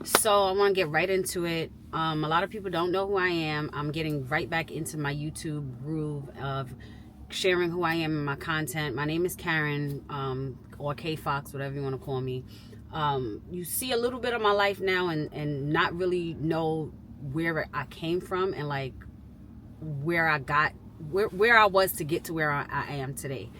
So I want to get right into it. A lot of people don't know who I am. I'm getting right back into my YouTube groove of sharing who I am in my content. My name is Karen, or K Fox, whatever you want to call me. You see a little bit of my life now and not really know where I came from and like where I got, where I was to get to where I am today,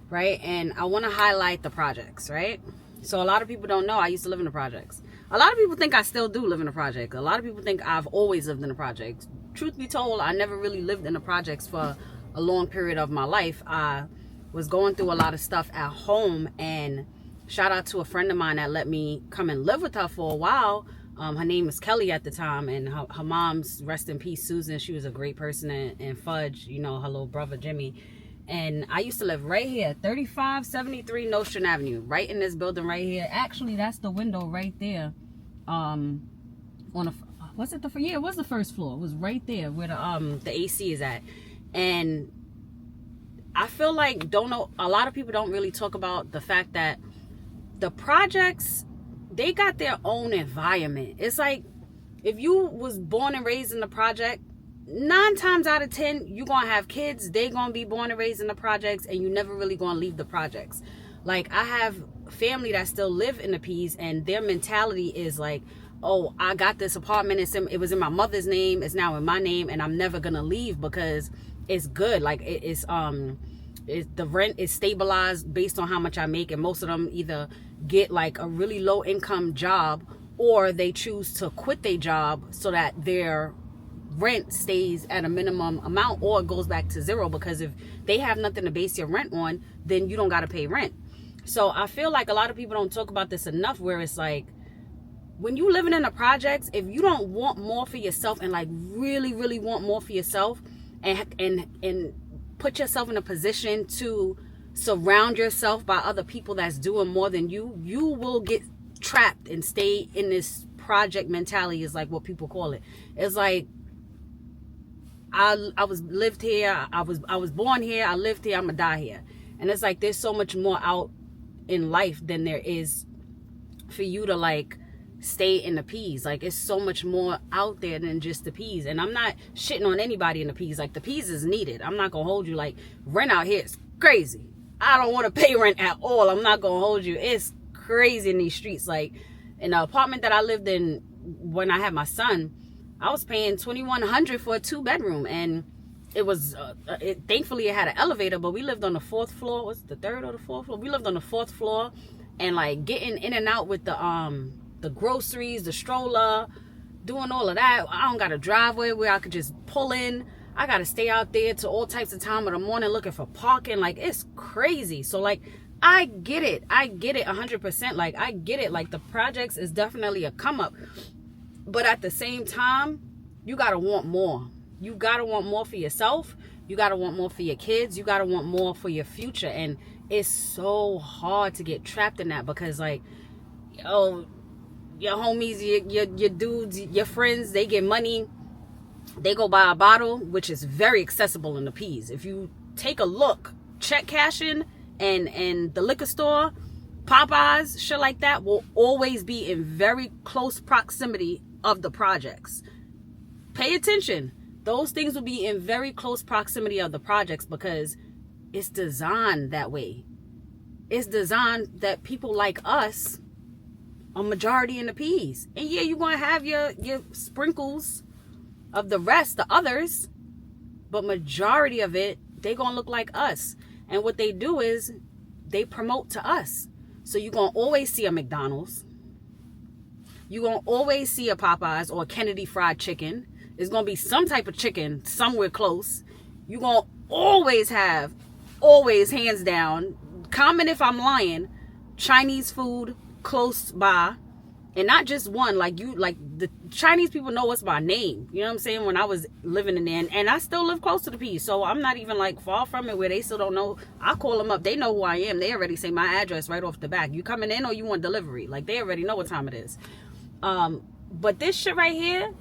right? And I want to highlight the projects, right? So a lot of people don't know I used to live in the projects. A lot of people think I still do live in the project. A lot of people think I've always lived in the projects. Truth be told, I never really lived in the projects for a long period of my life. I was going through a lot of stuff at home, and shout out to a friend of mine that let me come and live with her for a while. Her name was Kelly at the time, and her mom's, rest in peace, Susan. She was a great person, and Fudge, you know, her little brother Jimmy. And I used to live right here, 3573 Nostrand Avenue, right in this building right here. Actually, that's the window right there. On a, was it the, yeah, it was the first floor. It was right there where the AC is at. And I feel like a lot of people don't really talk about the fact that the projects, they got their own environment. It's like if you was born and raised in the project, 9 times out of 10 you're gonna have kids. They gonna be born and raised in the projects, and you never really gonna leave the projects. Like, I have family that still live in the P's, and their mentality is like, oh, I got this apartment, it was in my mother's name, it's now in my name, and I'm never gonna leave because it's good. Like, the rent is stabilized based on how much I make, and most of them either get like a really low income job, or they choose to quit their job so that their rent stays at a minimum amount, or it goes back to zero, because if they have nothing to base your rent on, then you don't got to pay rent. So I feel like a lot of people don't talk about this enough, where it's like, when you living in the projects, if you don't want more for yourself, and like really want more for yourself, and put yourself in a position to surround yourself by other people that's doing more than you will get trapped and stay in this project mentality, is like what people call it. It's like, I lived here, I was born here, I lived here, I'm gonna die here. And it's like, there's so much more out in life than there is for you to like stay in the P's. Like, it's so much more out there than just the P's. And I'm not shitting on anybody in the P's. Like, the P's is needed. I'm not gonna hold you. Like, rent out here is crazy. I don't want to pay rent at all. I'm not gonna hold you. It's crazy in these streets. Like, in the apartment that I lived in when I had my son, I was paying $2,100 for a 2-bedroom, and it was thankfully it had an elevator, but we lived on the 4th floor. What's the 3rd or the 4th floor? We lived on the 4th floor, and like getting in and out with the groceries, the stroller, doing all of that. I don't got a driveway where I could just pull in. I gotta stay out there to all types of time of the morning looking for parking. Like, it's crazy. So like, I get it 100%. Like, I get it. Like, the projects is definitely a come up, but at the same time, you gotta want more. You gotta want more for yourself. You gotta want more for your kids. You gotta want more for your future. And it's so hard to get trapped in that, because like, yo, your homies, your dudes, your friends, they get money, they go buy a bottle, which is very accessible in the P's. If you take a look, check cashing and the liquor store, Popeyes, shit like that will always be in very close proximity of the projects. Pay attention. Those things will be in very close proximity of the projects, because it's designed that way. It's designed that people like us, a majority in the P's. And yeah, you're going to have your sprinkles of the rest, the others, but majority of it, they going to look like us. And what they do is they promote to us. So you're going to always see a McDonald's. You're going to always see a Popeyes or a Kennedy Fried Chicken. It's going to be some type of chicken somewhere close. You're going to always have, hands down, comment if I'm lying, Chinese food close by. And not just one, like the Chinese people know us by name. You know what I'm saying? When I was living in there, and I still live close to the P, so I'm not even like far from it where they still don't know. I call them up, they know who I am. They already say my address right off the back. You coming in or you want delivery? Like, they already know what time it is. But this shit right here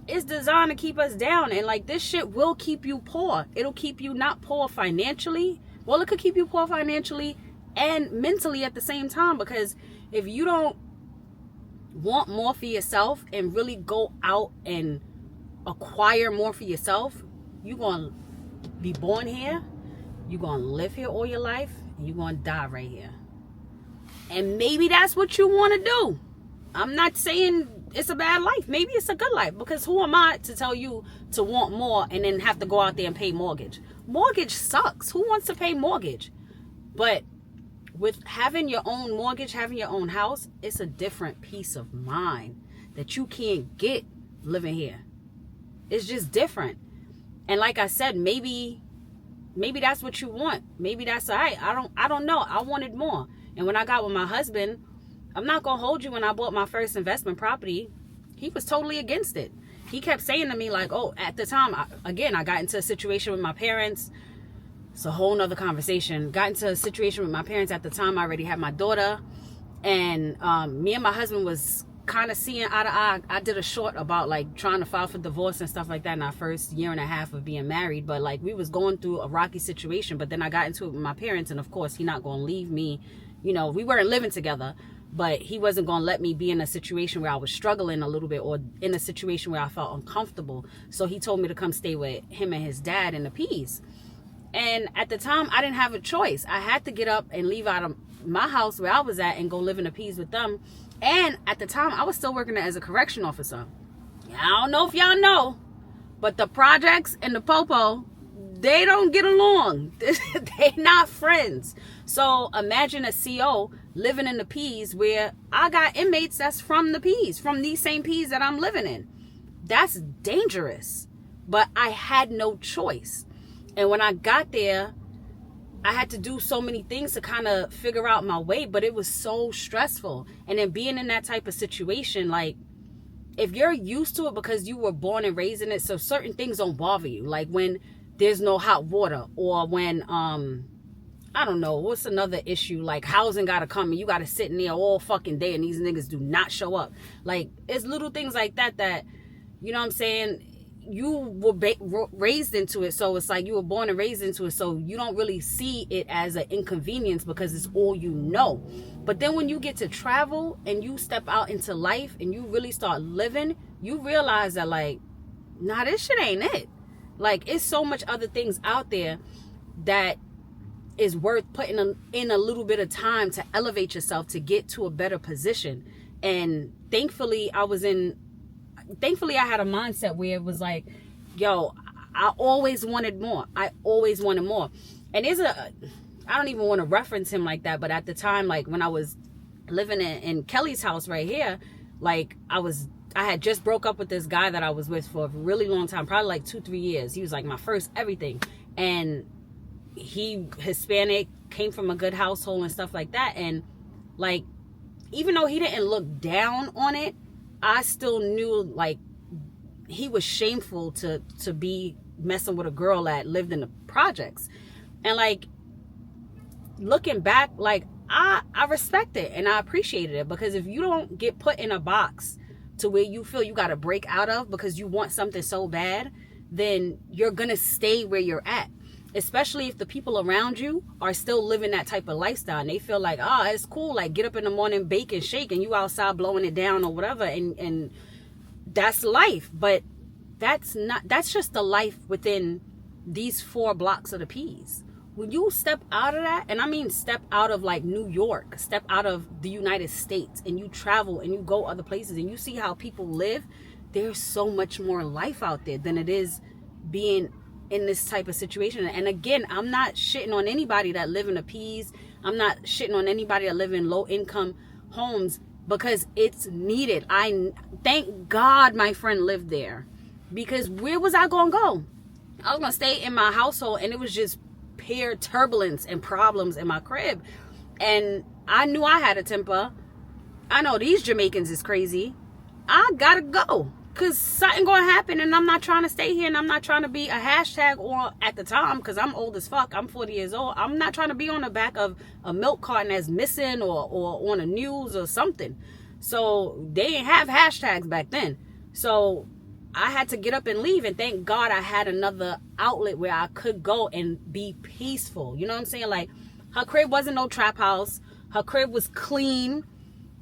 is designed to keep us down, and like, this shit will keep you poor. It'll keep you not poor financially. Well, it could keep you poor financially and mentally at the same time, because if you don't want more for yourself and really go out and acquire more for yourself, you're going to be born here, you're going to live here all your life, and you're going to die right here. And maybe that's what you want to do. I'm not saying it's a bad life. Maybe it's a good life, because who am I to tell you to want more and then have to go out there and pay mortgage? Mortgage sucks. Who wants to pay mortgage? But with having your own mortgage, having your own house, it's a different peace of mind that you can't get living here. It's just different. And like I said, maybe that's what you want. Maybe that's all right. I don't know. I wanted more. And when I got with my husband, I'm not going to hold you, when I bought my first investment property, he was totally against it. He kept saying to me like, oh, at the time, I got into a situation with my parents. It's a whole nother conversation. Got into a situation with my parents at the time. I already had my daughter. And me and my husband was kind of seeing eye to eye. I did a short about like trying to file for divorce and stuff like that in our first year and a half of being married. But like we was going through a rocky situation. But then I got into it with my parents. And of course, he not going to leave me. You know, we weren't living together. But he wasn't going to let me be in a situation where I was struggling a little bit, or in a situation where I felt uncomfortable. So he told me to come stay with him and his dad in the Peas. And at the time, I didn't have a choice. I had to get up and leave out of my house where I was at and go live in the Peas with them. And at the time, I was still working as a correction officer. I don't know if y'all know, but the projects and the popo, they don't get along. They not friends. So imagine a CO living in the Peas where I got inmates that's from the Peas, from these same Peas that I'm living in. That's dangerous. But I had no choice. And when I got there, I had to do so many things to kind of figure out my way, but it was so stressful. And then being in that type of situation, like, if you're used to it because you were born and raised in it, so certain things don't bother you. Like when there's no hot water, or when, I don't know, what's another issue? Like housing gotta come and you gotta sit in there all fucking day and these niggas do not show up. Like, it's little things like that, you know what I'm saying? You were raised into it. So it's like you were born and raised into it. So you don't really see it as an inconvenience because it's all you know. But then when you get to travel and you step out into life and you really start living, you realize that like, nah, this shit ain't it. Like, it's so much other things out there that is worth putting in a little bit of time to elevate yourself to get to a better position. And thankfully I had a mindset where it was like, yo, I always wanted more. I always wanted more. And I don't even want to reference him like that, but at the time, like when I was living in Kelly's house right here, like I had just broke up with this guy that I was with for a really long time, probably like 2-3 years. He was like my first everything. And he Hispanic, came from a good household and stuff like that. And like, even though he didn't look down on it, I still knew like he was shameful to be messing with a girl that lived in the projects. And like, looking back, like I respect it and I appreciated it, because if you don't get put in a box to where you feel you got to break out of because you want something so bad, then you're going to stay where you're at. Especially if the people around you are still living that type of lifestyle and they feel like, it's cool, like get up in the morning, bake and shake, and you outside blowing it down or whatever, and that's life. But that's just the life within these 4 blocks of the Peas. When you step out of that, and I mean step out of like New York, step out of the United States, and you travel and you go other places and you see how people live, there's so much more life out there than it is being in this type of situation. And again, I'm not shitting on anybody that live in the Peas. I'm not shitting on anybody that live in low income homes, because it's needed. I thank God my friend lived there, because where was I gonna go? I was gonna stay in my household and it was just pure turbulence and problems in my crib. And I knew I had a temper. I know these Jamaicans is crazy. I gotta go, because something gonna happen, and I'm not trying to stay here, and I'm not trying to be a hashtag, or at the time, because I'm old as fuck, I'm 40 years old, I'm not trying to be on the back of a milk carton that's missing, or on the news or something. So they didn't have hashtags back then. So I had to get up and leave, and thank God I had another outlet where I could go and be peaceful. You know what I'm saying? Like, her crib wasn't no trap house. Her crib was clean.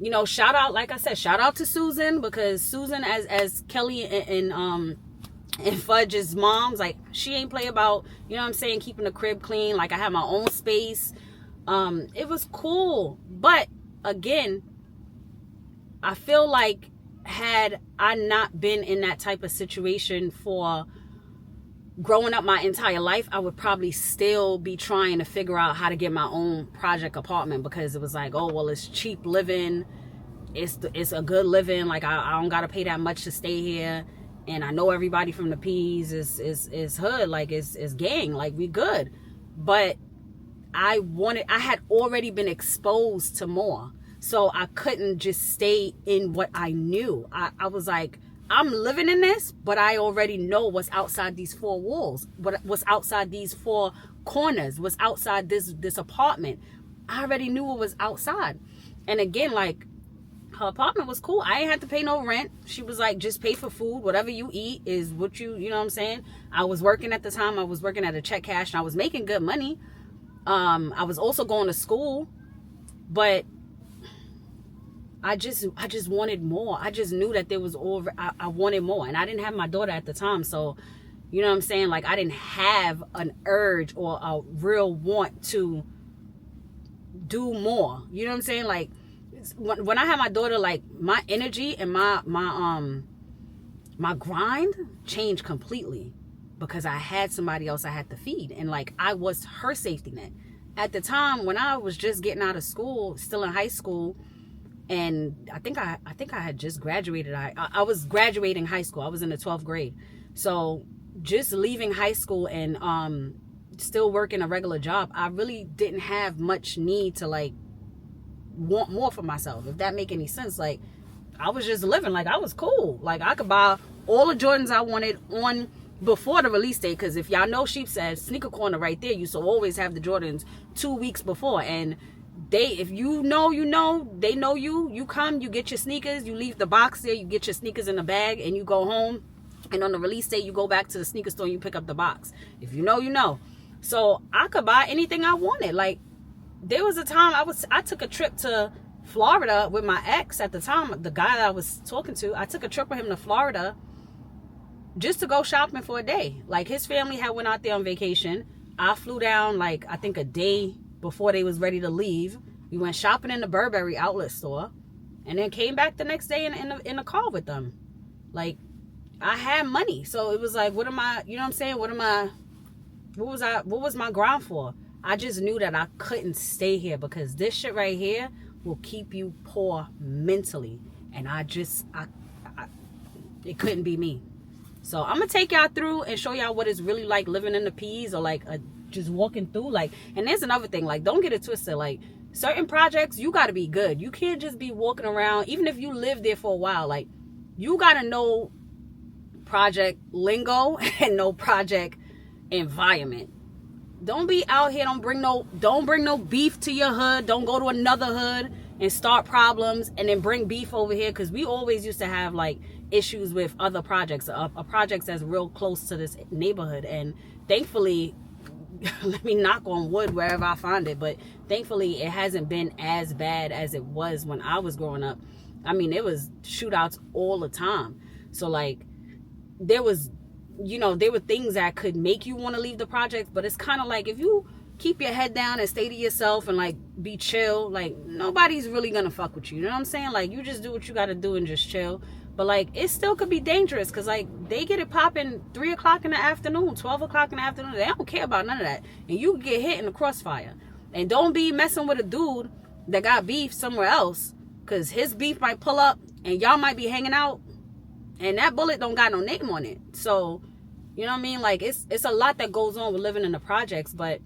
you know, shout out, like I said, shout out to Susan, because Susan, as Kelly and Fudge's moms, like, she ain't play about, you know what I'm saying, keeping the crib clean. Like, I had my own space. It was cool. But again, I feel like had I not been in that type of situation for growing up my entire life, I would probably still be trying to figure out how to get my own project apartment, because it was like, oh, well, it's cheap living. It's a good living. Like, I don't got to pay that much to stay here. And I know everybody from the P's is hood. Like, it's gang. Like, we good. But I had already been exposed to more. So I couldn't just stay in what I knew. I was like, I'm living in this, but I already know what's outside these four walls, what's outside these four corners, what's outside this apartment. I already knew what was outside. And again, like, her apartment was cool. I ain't had to pay no rent. She was like, just pay for food. Whatever you eat is what you know what I'm saying? I was working at the time. I was working at a check cash, and I was making good money. I was also going to school, but I just wanted more. I just knew that there was I wanted more, and I didn't have my daughter at the time. So, you know what I'm saying? Like, I didn't have an urge or a real want to do more. You know what I'm saying? Like, when I had my daughter, like, my energy and my grind changed completely, because I had somebody else I had to feed, and like, I was her safety net. At the time when I was just getting out of school, still in high school, and I think I had just graduated. I was graduating high school. I was in the 12th grade. So just leaving high school and still working a regular job, I really didn't have much need to, like, want more for myself, if that make any sense. Like, I was just living. Like, I was cool. Like, I could buy all the Jordans I wanted on before the release date, because if y'all know Sheep says Sneaker Corner right there, you so always have the Jordans 2 weeks before. And if you know, they know you come, you get your sneakers, you leave the box there, you get your sneakers in the bag, and you go home, and on the release date you go back to the sneaker store and you pick up the box. If you know, you know. So I could buy anything I wanted. Like, there was a time I took a trip to Florida with my ex at the time, the guy that I was talking to. I took a trip with him to Florida just to go shopping for a day. Like, his family had went out there on vacation. I flew down, like, I think a day before they was ready to leave. We went shopping in the Burberry outlet store, and then came back the next day in the car with them. Like, I had money. So it was like, what am I, you know what I'm saying? What was my grind for? I just knew that I couldn't stay here, because this shit right here will keep you poor mentally. And it couldn't be me. So I'm gonna take y'all through and show y'all what it's really like living in the P's, or like just walking through. Like, and there's another thing, like, don't get it twisted. Like, certain projects, you gotta be good. You can't just be walking around, even if you live there for a while. Like, you gotta know project lingo and know project environment. Don't be out here, don't bring no beef to your hood. Don't go to another hood and start problems and then bring beef over here, because we always used to have, like, issues with other projects, projects that's real close to this neighborhood. And thankfully, let me knock on wood wherever I find it, but thankfully it hasn't been as bad as it was when I was growing up. I mean, it was shootouts all the time. So, like, there were things that could make you want to leave the project, but it's kind of like, if you keep your head down and stay to yourself and, like, be chill, like, nobody's really gonna fuck with you. You know what I'm saying? Like, you just do what you gotta do and just chill. But, like, it still could be dangerous, because, like, they get it popping 3 o'clock in the afternoon, 12 o'clock in the afternoon. They don't care about none of that. And you get hit in the crossfire. And don't be messing with a dude that got beef somewhere else, because his beef might pull up and y'all might be hanging out, and that bullet don't got no name on it. So, you know what I mean? Like, it's a lot that goes on with living in the projects. But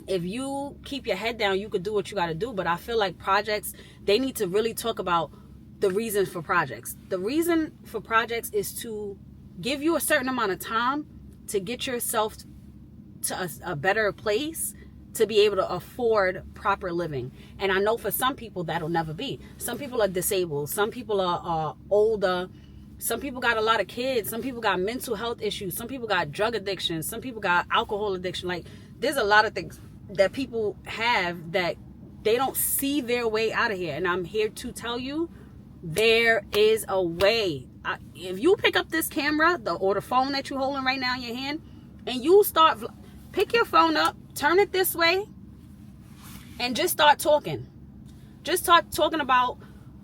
if you keep your head down, you could do what you got to do. But I feel like projects, they need to really talk about the reason for projects. The reason for projects is to give you a certain amount of time to get yourself to a better place, to be able to afford proper living. And I know for some people that'll never be. Some people are disabled. Some people are older. Some people got a lot of kids. Some people got mental health issues. Some people got drug addiction. Some people got alcohol addiction. Like, there's a lot of things that people have that They don't see their way out of here. And I'm here to tell you, there is a way. If you pick up this camera or the phone that you're holding right now in your hand, and you start, pick your phone up, turn it this way, and just start talking. Just start talking about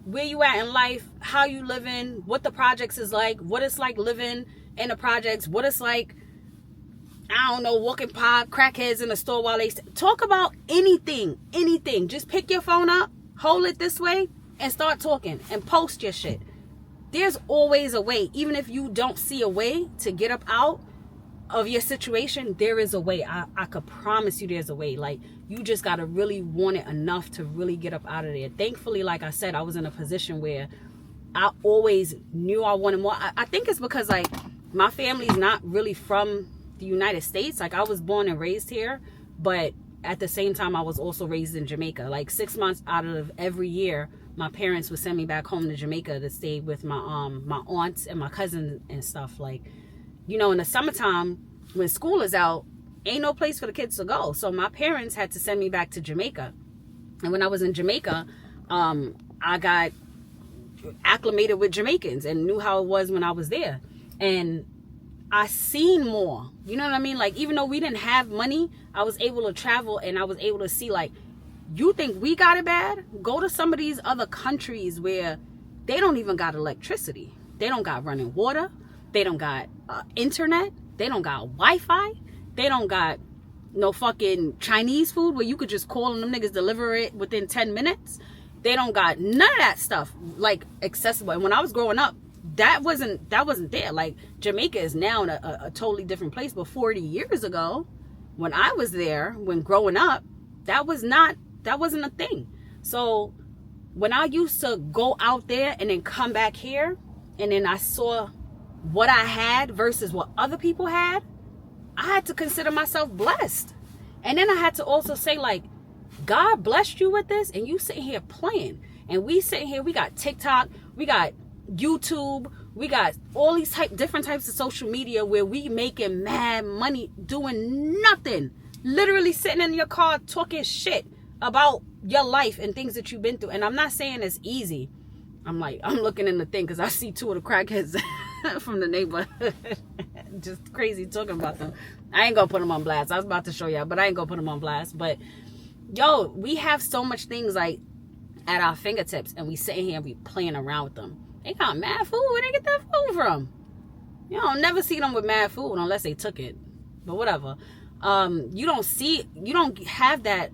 where you at in life, how you living, what the projects is like, what it's like living in the projects, what it's like, I don't know, walking by crackheads in the store while they talk about anything. Just pick your phone up, hold it this way, and start talking and post your shit. There's always a way. Even if you don't see a way to get up out of your situation, there is a way. I could promise you there's a way. Like, you just got to really want it enough to really get up out of there. Thankfully, like I said, I was in a position where I always knew I wanted more. I think it's because, like, my family's not really from the United States. Like, I was born and raised here, but at the same time, I was also raised in Jamaica. Like, 6 months out of every year, my parents would send me back home to Jamaica to stay with my my aunts and my cousins and stuff. Like, you know, in the summertime when school is out, ain't no place for the kids to go. So my parents had to send me back to Jamaica. And when I was in Jamaica, I got acclimated with Jamaicans and knew how it was when I was there. And I seen more, you know what I mean? Like, even though we didn't have money, I was able to travel and I was able to see, like, you think we got it bad? Go to some of these other countries where they don't even got electricity. They don't got running water. They don't got internet. They don't got Wi-Fi. They don't got no fucking Chinese food where you could just call and them niggas deliver it within 10 minutes. They don't got none of that stuff, like, accessible. And when I was growing up, that wasn't there. Like, Jamaica is now in a totally different place. But 40 years ago, when I was there, when growing up, that wasn't a thing. So when I used to go out there and then come back here, and then I saw what I had versus what other people had, I had to consider myself blessed. And then I had to also say, like, God blessed you with this, and you sitting here playing. And we sitting here, we got TikTok, we got YouTube, we got all these different types of social media where we making mad money doing nothing. Literally sitting in your car talking shit about your life and things that you've been through. And I'm not saying it's easy. I'm looking in the thing because I see two of the crackheads from the neighborhood. Just crazy talking about them. I ain't gonna put them on blast. I was about to show y'all, but I ain't gonna put them on blast. But yo, we have so much things, like, at our fingertips, and we sitting here and we playing around with them. They got mad food. Where they get that food from? You don't never see them with mad food unless they took it. But whatever. You don't have that.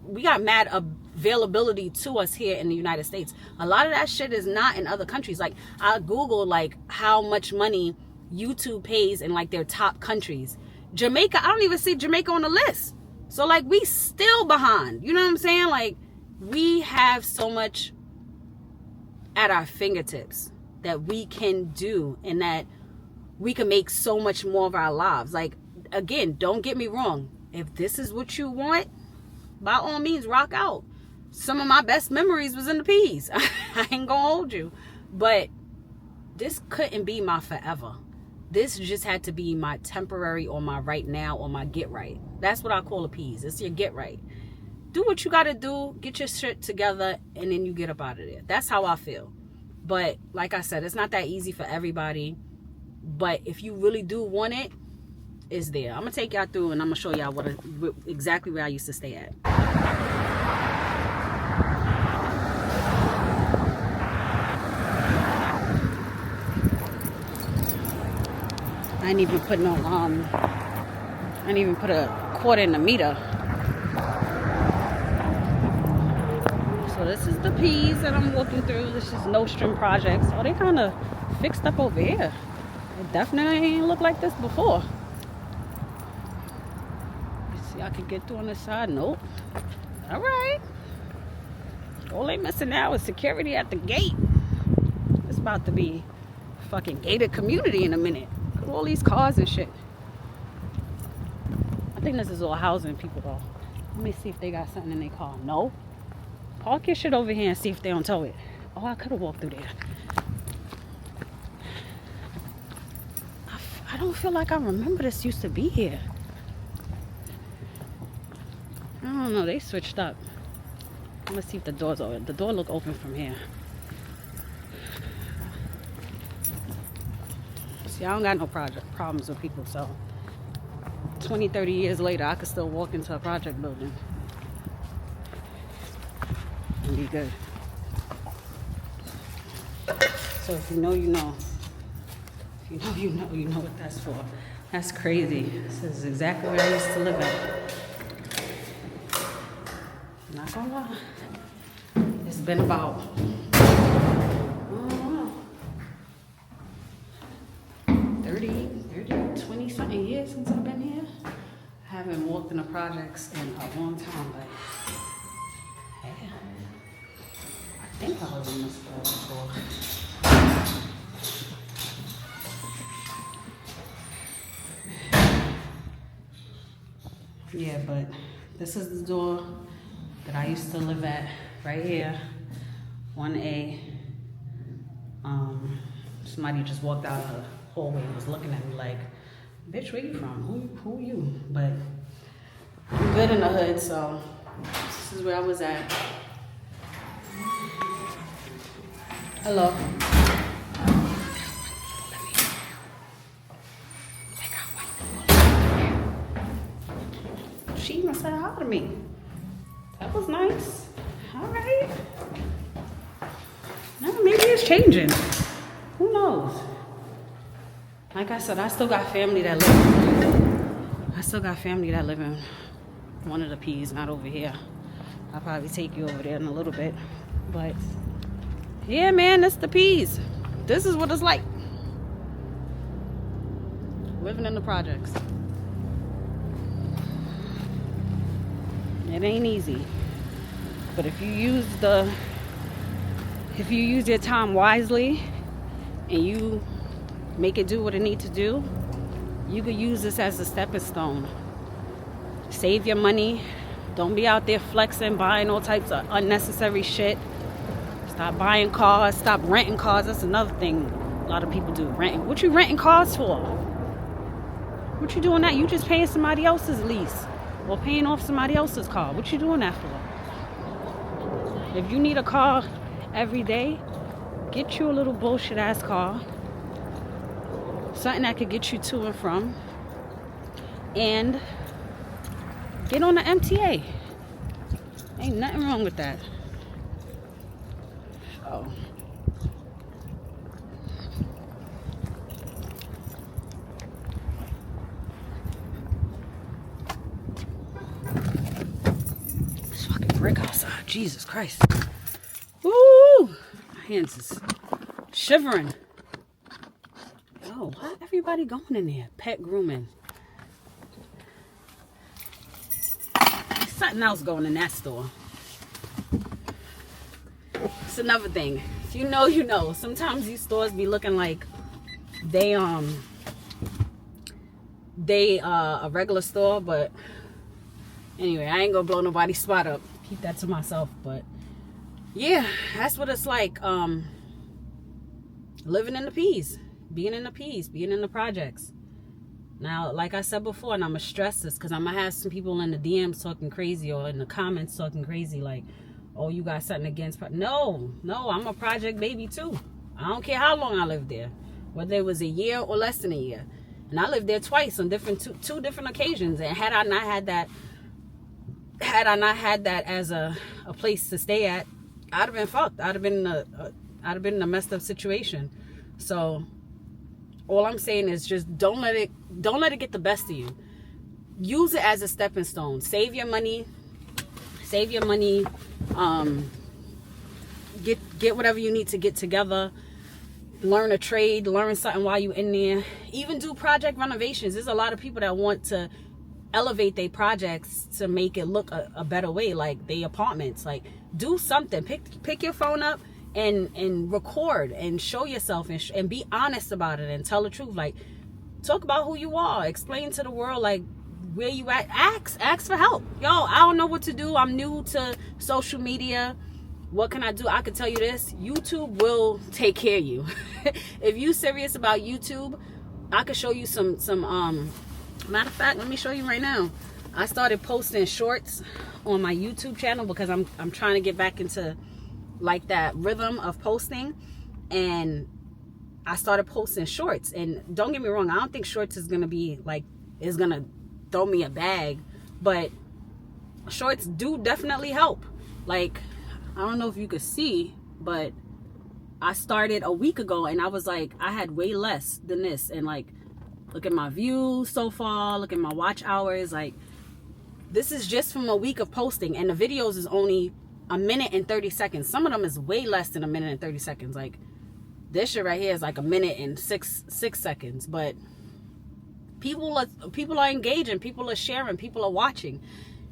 We got mad availability to us here in the United States. A lot of that shit is not in other countries. Like, I Googled, like, how much money YouTube pays in, like, their top countries. Jamaica, I don't even see Jamaica on the list. So, like, we still behind. You know what I'm saying? Like, we have so much at our fingertips that we can do, and that we can make so much more of our lives. Like, again, don't get me wrong. If this is what you want, by all means, rock out. Some of my best memories was in the P's. I ain't gonna hold you. But this couldn't be my forever. This just had to be my temporary, or my right now, or my get right. That's what I call a P's. It's your get right. Do what you gotta do, get your shit together, and then you get up out of there. That's how I feel. But like I said, it's not that easy for everybody. But if you really do want it, it's there. I'm gonna take y'all through, and I'm gonna show y'all exactly where I used to stay at. I didn't even put no I didn't even put a quarter in the meter. So this is the P's that I'm walking through. This is Nostrum Projects. Oh, they kind of fixed up over here. It definitely ain't looked like this before. Let's see, I can get through on this side. Nope. All right. All they missing now is security at the gate. It's about to be fucking gated community in a minute. Look at all these cars and shit. I think this is all housing people though. Let me see if they got something in their car. No. Park your shit over here and see if they don't tow it. Oh, I could have walked through there. I don't feel like I remember this used to be here. I don't know. They switched up. I'm gonna see if the door's open. The door look open from here. See, I don't got no problems with people, so 20, 30 years later, I could still walk into a project building and be good. So if you know, you know. If you know, you know. You know what that's for. That's crazy. This is exactly where I used to live at. Not gonna lie. It's been about, I don't know, 30, 20 something years since I've been here. I haven't walked in the projects in a long time, but yeah. I think I was in this store before. Yeah, but this is the door that I used to live at, right here, 1A. Somebody just walked out of the hallway and was looking at me like, bitch, where you from? Who you? But I'm good in the hood, so this is where I was at. Hello. She even said hi to me. That was nice. All right. No, maybe it's changing. Who knows? Like I said, I still got family that live in one of the P's, not over here. I'll probably take you over there in a little bit. But yeah, man, that's the P's. This is what it's like. Living in the projects. It ain't easy. But if you use your time wisely and you make it do what it needs to do, you could use this as a stepping stone. Save your money. Don't be out there flexing, buying all types of unnecessary shit. Stop buying cars. Stop renting cars. That's another thing a lot of people do. Renting. What you renting cars for? What you doing that? You just paying somebody else's lease or paying off somebody else's car. What you doing that for? If you need a car every day, get you a little bullshit ass car. Something that could get you to and from. And get on the MTA. Ain't nothing wrong with that. Oh. It's fucking brick outside. Jesus Christ. Woo! My hands is shivering. Oh, why everybody going in there? Pet grooming. There's something else going in that store. It's another thing. If you know, you know. Sometimes these stores be looking like they a regular store, but anyway, I ain't gonna blow nobody's spot up. Keep that to myself. But yeah, that's what it's like. Living in the P's. Being in the P's, being in the projects. Now, like I said before, and I'm going to stress this because I'm going to have some people in the DMs talking crazy or in the comments talking crazy like, oh, you got something against... No, I'm a project baby too. I don't care how long I lived there. Whether it was a year or less than a year. And I lived there twice on two different occasions. And had I not had that as a place to stay at, I'd have been fucked. I'd have been in a messed up situation. So... all I'm saying is just don't let it get the best of you. Use it as a stepping stone. Save your money. Get whatever you need to get together. Learn a trade. Learn something while you're in there. Even do project renovations. There's a lot of people that want to elevate their projects to make it look a better way, like their apartments. Like, do something. Pick your phone up and record and show yourself and be honest about it and tell the truth. Like, talk about who you are. Explain to the world like where you at. Ask for help. Yo, I don't know what to do. I'm new to social media. What can I do? I can tell you this. YouTube will take care of you. If you serious about YouTube, I could show you some matter of fact, let me show you right now. I started posting shorts on my YouTube channel because I'm trying to get back into like that rhythm of posting, and I started posting shorts. And don't get me wrong, I don't think shorts is gonna be like, is gonna throw me a bag, but shorts do definitely help. Like, I don't know if you could see, but I started a week ago and I was like, I had way less than this, and like, look at my views so far, look at my watch hours. Like, this is just from a week of posting, and the videos is only a minute and 30 seconds. Some of them is way less than a minute and 30 seconds. Like, this shit right here is like a minute and six seconds. But people are engaging, people are sharing, people are watching.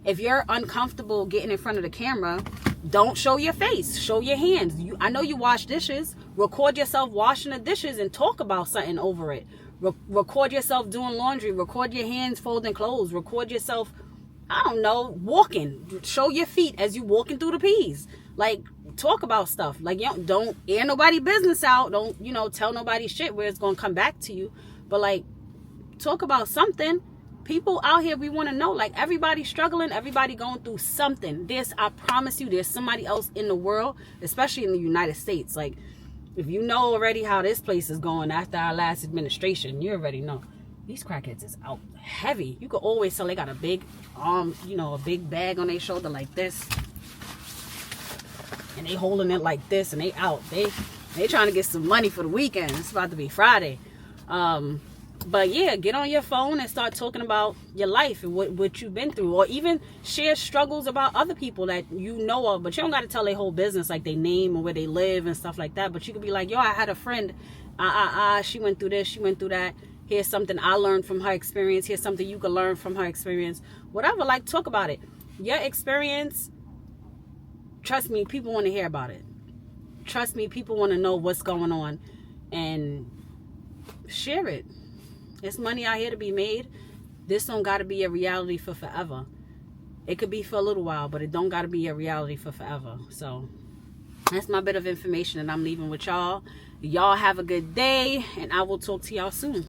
If you're uncomfortable getting in front of the camera, don't show your face, show your hands. I know you wash dishes. Record yourself washing the dishes and talk about something over it. Record yourself doing laundry. Record your hands folding clothes. Record yourself, I don't know, walking. Show your feet as you walking through the peas. Like, talk about stuff. Like, don't air nobody business out. Don't, tell nobody shit where it's gonna come back to you. But like, talk about something. People out here, we want to know. Like, everybody's struggling, everybody going through something. I promise you, there's somebody else in the world, especially in the United States. Like, if you know already how this place is going after our last administration, you already know. These crackheads is out heavy. You could always tell they got a big a big bag on their shoulder like this, and they holding it like this, and they out. They trying to get some money for the weekend. It's about to be Friday. But yeah, get on your phone and start talking about your life and what you've been through, or even share struggles about other people that you know of. But you don't got to tell their whole business, like their name or where they live and stuff like that. But you could be like, yo, I had a friend, she went through this, she went through that. Here's something I learned from her experience. Here's something you can learn from her experience. Whatever, like, talk about it. Your experience, trust me, people want to hear about it. Trust me, people want to know what's going on, and share it. There's money out here to be made. This don't got to be a reality for forever. It could be for a little while, but it don't got to be a reality for forever. So that's my bit of information that I'm leaving with y'all. Y'all have a good day, and I will talk to y'all soon.